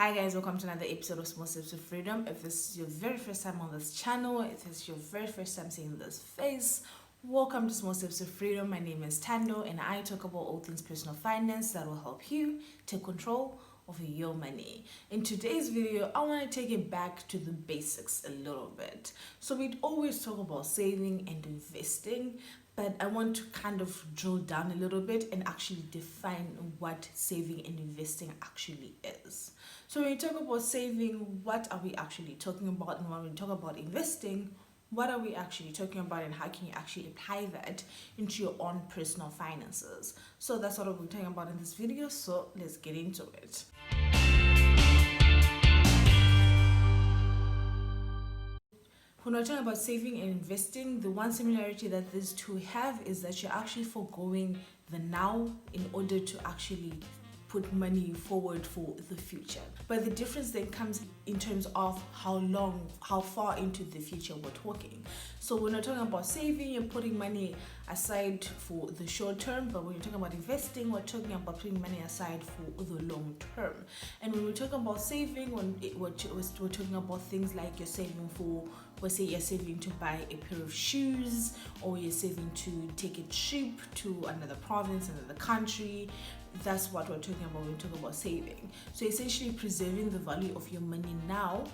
Hi guys, welcome to another episode of Small Steps of Freedom. If this is your very first time on this channel, if this is your very first time seeing this face, welcome to Small Steps of Freedom. My name is Tando and I talk about all things personal finance that will help you take control of your money. In today's video, I want to take it back to the basics a little bit. So we always talk about saving and investing, but I want to kind of drill down a little bit and actually define what saving and investing actually is. So when we talk about saving, what are we actually talking about? And when we talk about investing, what are we actually talking about, and how can you actually apply that into your own personal finances? So that's what we're talking about in this video. So let's get into it. When we're talking about saving and investing, the one similarity that these two have is that you're actually foregoing the now in order to actually put money forward for the future. But the difference then comes in terms of how far into the future we're talking. So when we're talking about saving, you're putting money aside for the short term, but when you're talking about investing, we're talking about putting money aside for the long term. And when we're talking about saving, we're talking about things like you're saving for, let's say you're saving to buy a pair of shoes, or you're saving to take a trip to another province, another country. That's what we're talking about when we talk about saving. So essentially preserving the value of your money now,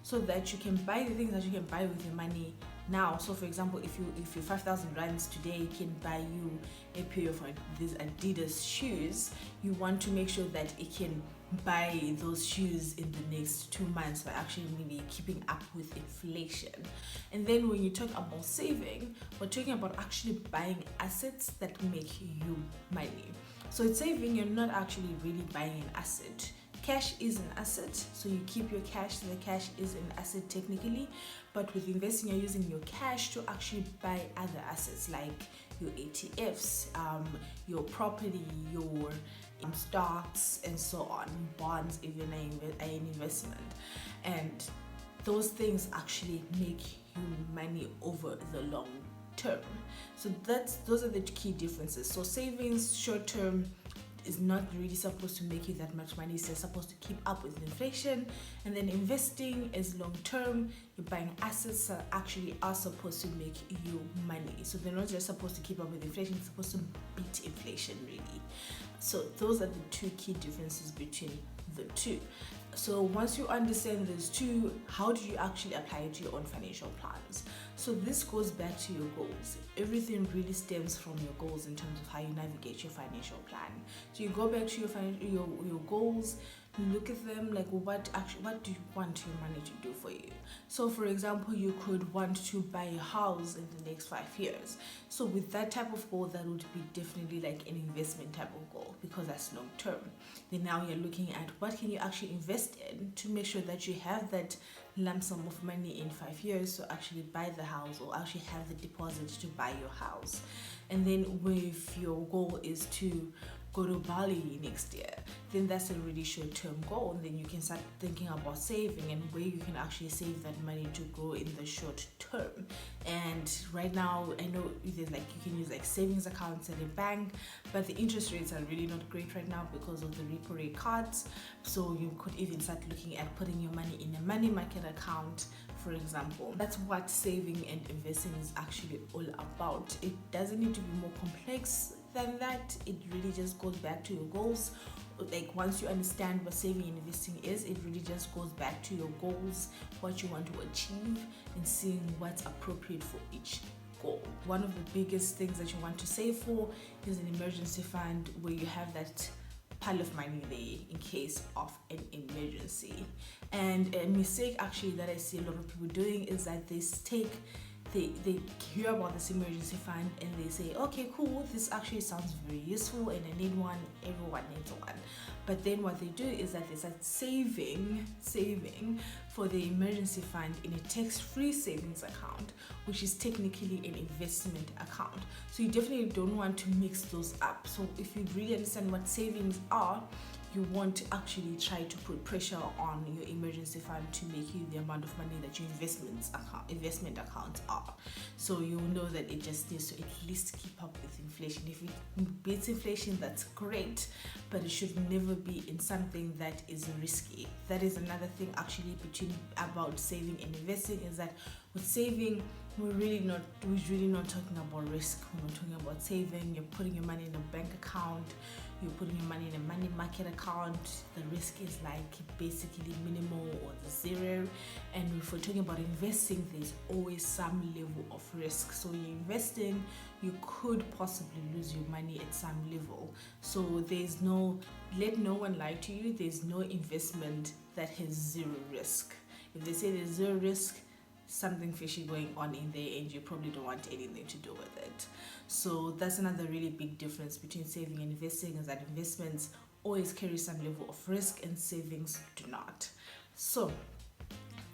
so that you can buy the things that you can buy with your money now. So for example, if you 5,000 rands today can buy you a pair of these Adidas shoes, you want to make sure that it can buy those shoes in the next 2 months by actually maybe keeping up with inflation. And then when you talk about saving, we're talking about actually buying assets that make you money. So it's saving, you're not actually really buying an asset. Cash is an asset, so you keep your cash. The cash is an asset technically, but with investing, you're using your cash to actually buy other assets like your ETFs, your property, your stocks, and so on, bonds, even an investment. And those things actually make you money over the long term. So those are the key differences. So savings short term is not really supposed to make you that much money. It's just supposed to keep up with inflation. And then investing is long term. You're buying assets that actually are supposed to make you money. So they're not just supposed to keep up with inflation, it's supposed to beat inflation really. So those are the two key differences between the two. So once you understand those two, how do you actually apply it to your own financial plans? So this goes back to your goals. Everything really stems from your goals in terms of how you navigate your financial plan. So you go back to your goals, you look at them like, well, what do you want your money to do for you? So for example, you could want to buy a house in the next 5 years. So with that type of goal, that would be definitely like an investment type of goal, because that's long term. Then now you're looking at what can you actually invest in to make sure that you have that lump sum of money in 5 years to actually buy the house, or actually have the deposit to buy your house. And then if your goal is to go to Bali next year, then that's a really short-term goal. And then you can start thinking about saving and where you can actually save that money to grow in the short term. And right now, I know there's like you can use like savings accounts at a bank, but the interest rates are really not great right now because of the repo rate cuts. So you could even start looking at putting your money in a money market account, for example. That's what saving and investing is actually all about. It doesn't need to be more complex than that. It really just goes back to your goals. Like once you understand what saving and investing is, it really just goes back to your goals, what you want to achieve, and seeing what's appropriate for each goal. One of the biggest things that you want to save for is an emergency fund, where you have that pile of money there in case of an emergency. And a mistake actually that I see a lot of people doing is that they hear about this emergency fund and they say, okay, cool, this actually sounds very useful and I need one, everyone needs one. But then what they do is that they start saving for the emergency fund in a tax-free savings account, which is technically an investment account. So you definitely don't want to mix those up. So if you really understand what savings are, you won't actually try to put pressure on your emergency fund to make you the amount of money that your investment accounts are. So you'll know that it just needs to at least keep up with inflation. If it beats inflation, that's great, but it should never be in something that is risky. That is another thing actually about saving and investing, is that with saving, we're really not talking about risk. We're not talking about saving. You're putting your money in a bank account, you're putting your money in a money market account. The risk is like basically minimal or zero. And if we're talking about investing, there's always some level of risk. So you're investing, you could possibly lose your money at some level. So let no one lie to you, there's no investment that has zero risk. If they say there's zero risk, something fishy going on in there, and you probably don't want anything to do with it. So that's another really big difference between saving and investing, is that investments always carry some level of risk and savings do not. So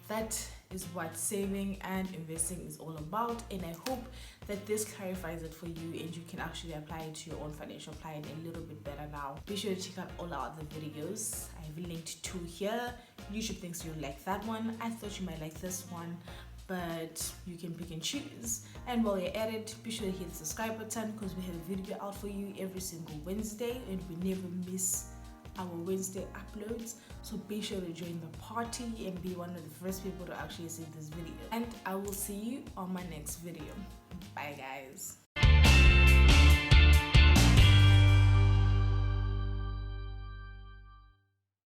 that is what saving and investing is all about, and I hope that this clarifies it for you and you can actually apply it to your own financial plan a little bit better now. Be sure to check out all our other videos. I have linked 2 here. YouTube thinks you'll like that one. I thought you might like this one, but you can pick and choose. And while you're at it, be sure to hit the subscribe button, because we have a video out for you every single Wednesday and we never miss our Wednesday uploads. So be sure to join the party and be one of the first people to actually see this video. And I will see you on my next video. Bye guys.